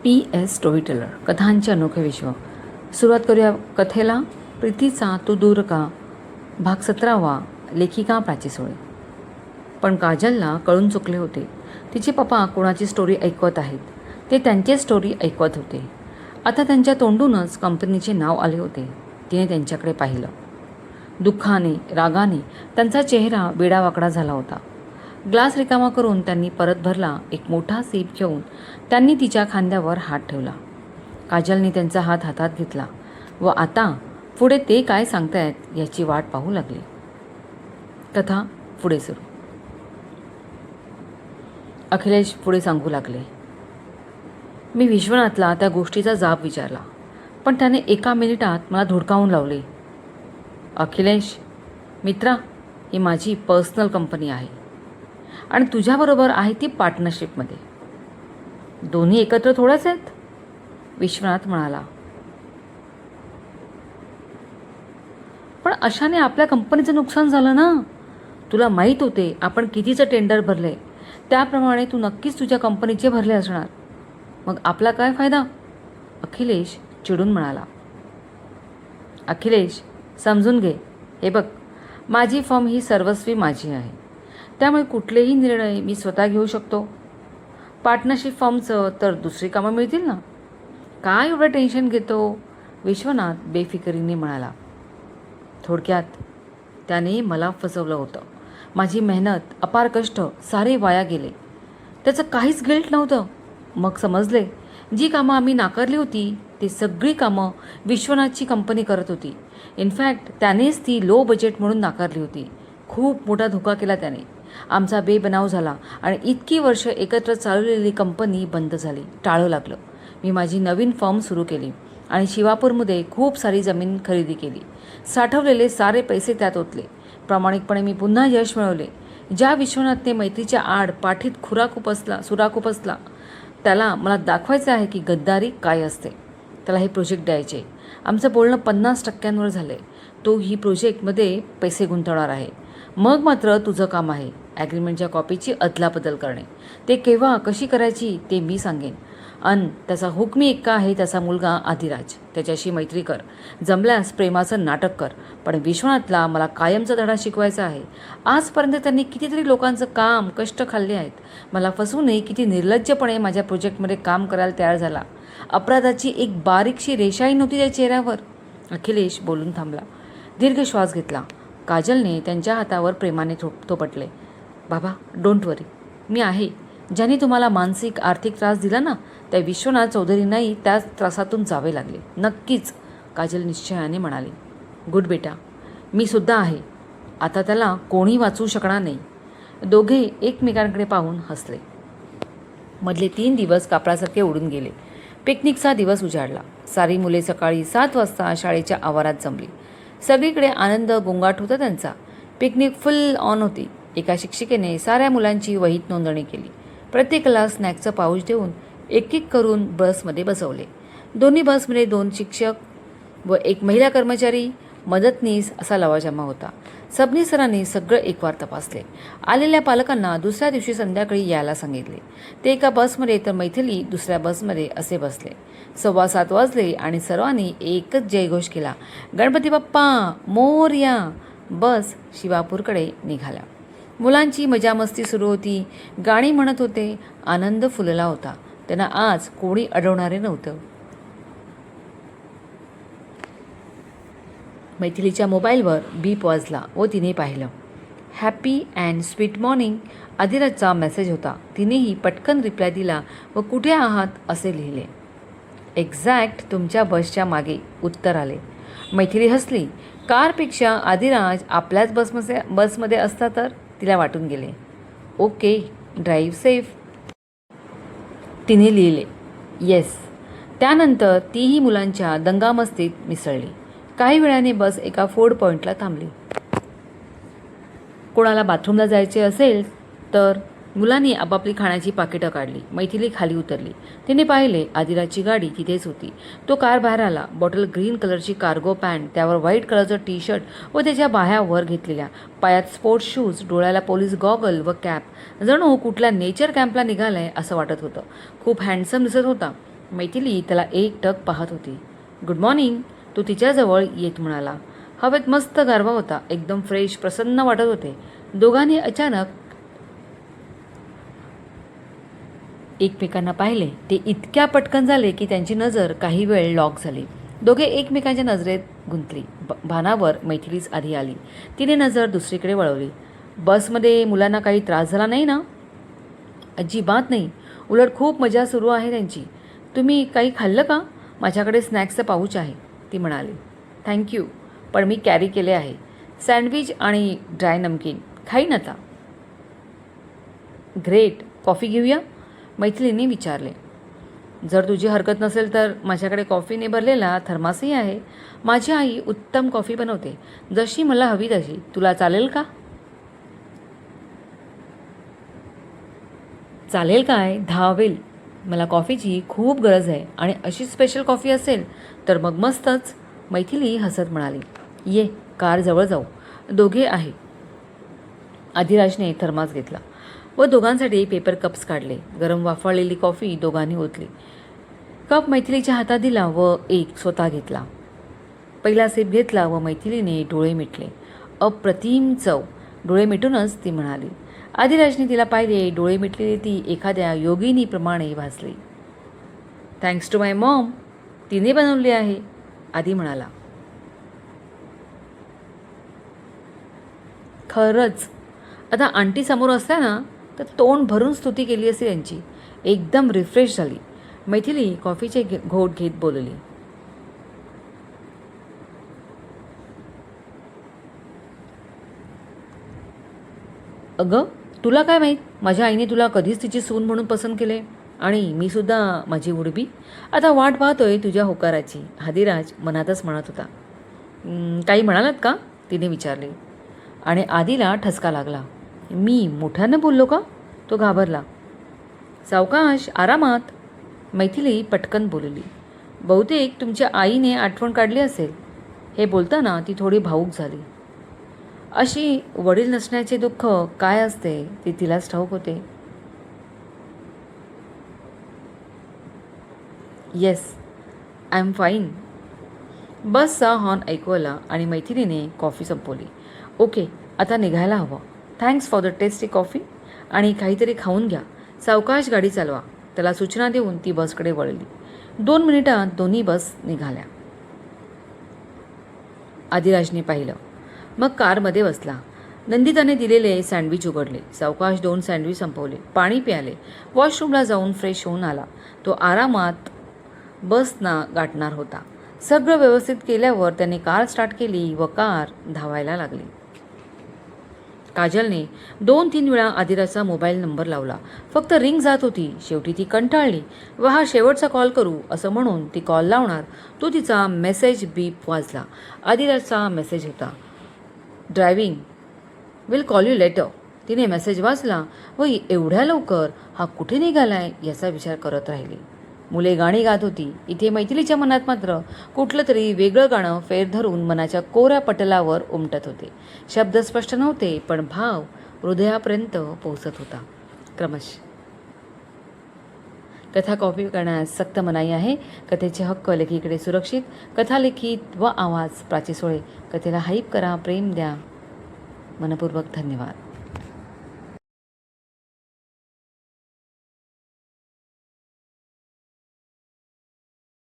PS story teller कथांचे अनोखे विश्व. सुरुवात करूया कथेला. प्रीतीचा तू दूर का, भाग 17वा. लेखिका प्राची सोळे. पण काजलला कळून चुकले होते. तिचे पप्पा कोणाची स्टोरी ऐकवत आहेत. ते त्यांची स्टोरी ऐकवत होते. आता त्यांच्या तोंडूनच कंपनीचे नाव आले होते. तिने त्यांच्याकडे पाहिलं. दुःखाने, रागाने त्यांचा चेहरा वेडावाकडा झाला होता. ग्लास रिकामा करून त्यांनी परत भरला. एक मोठा सीप घेऊन त्यांनी तिच्या खांद्यावर हात ठेवला. काजलने त्यांचा हात हातात घेतला व आता पुढे ते काय सांगतायत याची वाट पाहू लागली. कथा पुढे सुरू. अखिलेश पुढे सांगू लागले. मी विश्वनाथला त्या गोष्टीचा जाब विचारला, पण त्याने एका मिनिटात मला धुडकावून लावले. अखिलेश मित्रा, ही माझी पर्सनल कंपनी आहे आणि तुझ्याबरोबर आहे ती पार्टनरशिपमध्ये. दोन्ही एकत्र थोड्याच आहेत, विश्वनाथ म्हणाला. पण अशाने आपल्या कंपनीचं नुकसान झालं ना. तुला माहीत होते आपण कितीचं टेंडर भरले, त्याप्रमाणे तू नक्कीच तुझ्या कंपनीचे भरले असणार. मग आपला काय फायदा, अखिलेश चिडून म्हणाला. अखिलेश समजून घे. हे बघ, माझी फर्म ही सर्वस्वी माझी आहे, त्यामुळे कुठलेही निर्णय मी स्वतः घेऊ शकतो. पार्टनरशिप फर्मचं तर दुसरी कामं मिळतील ना. काय एवढं टेन्शन घेतो, विश्वनाथ बेफिकिरीने म्हणाला. थोडक्यात त्याने मला फसवलं होतं. माझी मेहनत, अपार कष्ट सारे वाया गेले. त्याचं काहीच गिल्ट नव्हतं. मग समजले, जी कामं आम्ही नाकारली होती ती सगळी कामं विश्वनाथची कंपनी करत होती. इनफॅक्ट त्यानेच ती लो बजेट म्हणून नाकारली होती. खूप मोठा धोका केला त्याने. आमचा बेबनाव झाला आणि इतकी वर्ष एकत्र चालवलेली कंपनी बंद झाली. टाळं लागलं. मी माझी नवीन फर्म सुरू केली आणि शिवापूरमध्ये खूप सारी जमीन खरेदी केली. साठवलेले सारे पैसे त्यात ओतले. प्रामाणिकपणे मी पुन्हा यश मिळवले. ज्या विश्वनाथने मैत्रीच्या आड पाठीत सुरा खुपसला त्याला मला दाखवायचं आहे की गद्दारी काय असते. त्याला हे प्रोजेक्ट द्यायचे. आमचं बोलणं 50% झालं आहे. तो ही प्रोजेक्टमध्ये पैसे गुंतवणार आहे. मग मात्र तुझं काम आहे ॲग्रीमेंटच्या कॉपीची अदलाबदल करणे. ते केव्हा कशी करायची ते मी सांगेन. त्याचा हुकमी एक्का आहे त्याचा मुलगा आदिराज. त्याच्याशी मैत्री कर. जमल्यास प्रेमाचं नाटक कर. पण विश्वनाथला मला कायमचा धडा शिकवायचा आहे. आजपर्यंत त्यांनी कितीतरी लोकांचं काम, कष्ट खाल्ले आहेत. मला फसवूनही किती निर्लज्जपणे माझ्या प्रोजेक्टमध्ये काम करायला तयार झाला. अपराधाची एक बारीकशी रेषाही नव्हती त्या चेहऱ्यावर. अखिलेश बोलून थांबला. दीर्घ श्वास घेतला. काजलने त्यांच्या हातावर प्रेमाने थोपटले. बाबा, डोंट वरी, मी आहे. ज्यांनी तुम्हाला मानसिक आर्थिक त्रास दिला ना, त्या विश्वनाथ चौधरींनाही त्याच त्रासातून जावे लागले. नक्कीच, काजल निश्चयाने म्हणाली. गुड बेटा, मी सुद्धा आहे. आता त्याला कोणी वाचवू शकणार नाही. दोघे एकमेकांकडे पाहून हसले. मधले 3 दिवस कापडासारखे उडून गेले. पिकनिकचा दिवस उजाडला. सारी मुले सकाळी 7 वाजता शाळेच्या आवारात जमली. सगळीकडे आनंद गोंगाट होता त्यांचा. पिकनिक फुल ऑन होती. एका शिक्षिकेने साऱ्या मुलांची वहीत नोंदणी केली. प्रत्येकाला स्नॅक्सचं पाऊच देऊन एक करून बसमध्ये बसवले. दोन्ही बसमध्ये 2 शिक्षक व 1 महिला कर्मचारी, मदतनीस असा लवाजमा होता. सबनीस सरांनी सगळं एकवार तपासले. आलेल्या पालकांना दुसऱ्या दिवशी संध्याकाळी यायला सांगितले. ते एका बसमध्ये तर मैथिली दुसऱ्या बसमध्ये असे बसले. 7:15 वाजले आणि सर्वांनी एकच जयघोष केला. गणपती बाप्पा मोरया. बस शिवापूरकडे निघाल्या. मुलांची मजामस्ती सुरू होती. गाणी म्हणत होते. आनंद फुलला होता. त्यांना आज कोणी अडवणारे नव्हतं. मैथिलीच्या मोबाईलवर बीप वाजला व तिने पाहिलं. हॅपी अँड स्वीट मॉर्निंग आदिराजचा मेसेज होता. तिनेही पटकन रिप्लाय दिला व कुठे आहात असे लिहिले. एक्झॅक्ट तुमच्या बसच्या मागे, उत्तर आले. मैथिली हसली. कारपेक्षा आदिराज आपल्याच बसमध्ये असता तर तिला वाटून गेले. ओके, ड्राईव्ह सेफ, तिने लिहिले. येस. त्यानंतर तीही मुलांच्या दंगामस्तीत मिसळली. काही वेळाने बस एका फूड पॉईंटला थांबली. कोणाला बाथरूमला जायचे असेल तर मुलांनी आपापली खाण्याची पाकिटं काढली. मैथिली खाली उतरली. तिने पाहिले आदिराजची गाडी तिथेच होती. तो कार बाहेर आला. बॉटल ग्रीन कलरची कार्गो पॅन्ट, त्यावर व्हाईट कलरचं टी शर्ट व त्याच्या बाह्या वर घेतलेल्या, पायात स्पोर्ट्स शूज, डोळ्याला पोलीस गॉगल व कॅप. जणू कुठल्या नेचर कॅम्पला निघालाय असं वाटत होतं. खूप हँडसम दिसत होता. मैथिली त्याला एकटक पाहत होती. गुड मॉर्निंग, तो तिच्याजवळ येत म्हणाला. हवेत मस्त गारवा होता. एकदम फ्रेश, प्रसन्न वाटत होते. दोघांनी अचानक एकमेकांना पाहिले. ते इतक्या पटकन झाले की त्यांची नजर काही वेळ लॉक झाली. दोघे एकमेकांच्या नजरेत गुंतली. भानावर मैथिलीच आधी आली. तिने नजर दुसरीकडे वळवली. बसमध्ये मुलांना काही त्रास झाला नाही ना? अजिबात नाही. उलट खूप मजा सुरू आहे त्यांची. तुम्ही काही खाल्लं का? माझ्याकडे स्नॅक्सचं पाऊच आहे, ती म्हणाली. थँक्यू, पण मी कॅरी केले आहे. सँडविच आणि ड्राय नमकीन. खाईन आता. ग्रेट. कॉफी घेऊया? मैथिलीने विचारले. जर तुझी हरकत नसेल तर माझ्याकडे कॉफीने भरलेला थर्मासही आहे. माझी आई उत्तम कॉफी बनवते, जशी मला हवी तशी. तुला चालेल का? चालेल काय? धावेल. मला कॉफीची खूप गरज आहे आणि अशी स्पेशल कॉफी असेल तर मग मस्तच, मैथिली हसत म्हणाली. ये, कार जवळ जाऊ. दोघे आहे. आदिराजने थर्मास घेतला व दोघांसाठी पेपर कप्स काढले. गरम वाफाळलेली कॉफी दोघांनी ओतली. कप मैथिलीच्या हातात दिला व एक स्वतः घेतला. पहिला सिप घेतला व मैथिलीने डोळे मिटले. अप्रतिम चव. डोळे मिटूनच ती म्हणाली. आदिराजने तिला पाहिले. डोळे मिटलेली ती एखाद्या योगिनीप्रमाणे भासली. थँक्स टू माय मॉम, तिने बनवली आहे, आदी म्हणाला. खरंच, आता आंटी समोर असल्या ना तर तोंड भरून स्तुती केली असती त्यांची. एकदम रिफ्रेश झाली. मैथिली कॉफीचे घोट घेत बोलली. अगं, तुला काय माहीत, माझ्या आईने तुला कधीच तिची सून म्हणून पसंत केले आणि मी सुद्धा माझी उडबी. आता वाट पाहतोय तुझ्या होकाराची, आदिराज मनातच म्हणत होता. काही म्हणालात का? तिने विचारले. आणि आदीला ठसका लागला. मी मोठ्यानं बोललो का? तो घाबरला. सावकाश, आरामात, मैथिली पटकन बोलली. बहुतेक तुमच्या आईने आठवण काढली असेल. हे बोलताना ती थोडी भावूक झाली. अशी वडील नसण्याचे दुःख काय असते ते तिलाच ठाऊक होते. Yes, I am fine. बसचा हॉर्न ऐकू आला आणि मैथिलीने कॉफी संपवली. ओके, आता निघायला हवं. Thanks for the tasty coffee. आणि काहीतरी खाऊन घ्या. सावकाश गाडी चालवा. त्याला सूचना देऊन ती बसकडे वळली. 2 मिनिटात दोन्ही बस निघाल्या. आदिराजने पाहिलं, मग कारमध्ये बसला. नंदिताने दिलेले सँडविच उघडले. सावकाश 2 सँडविच संपवले. पाणी प्याले. वॉशरूमला जाऊन फ्रेश होऊन आला. तो आरामात बसना गाठणार होता. सगळं व्यवस्थित केल्यावर त्याने कार स्टार्ट केली व कार धावायला लागली. काजलने 2-3 वेळा आदिराजचा मोबाईल नंबर लावला. फक्त रिंग जात होती. शेवटी ती कंटाळली व हा शेवटचा कॉल करू असं म्हणून ती कॉल लावणार तो तिचा मेसेज बीप वाजला. आदिराजचा मेसेज होता. Driving, will call you later. तिने मेसेज वाचला व एवढ्या लवकर हा कुठे निघालाय याचा विचार करत राहिली. मुले गाणी गात होती. इथे मैथिलीच्या मनात मात्र कुठलं तरी वेगळं गाणं फेर धरून मनाच्या कोऱ्या पटलावर उमटत होते. शब्द स्पष्ट नव्हते, पण भाव हृदयापर्यंत पोहोचत होता. क्रमश. कथा कॉपी करण्यास सक्त मनाई आहे. कथेचे हक्क लेखीकडे सुरक्षित. कथा लिखित व आवाज प्राची सोळे. कथेला हाईप करा, प्रेम द्या. मनपूर्वक धन्यवाद.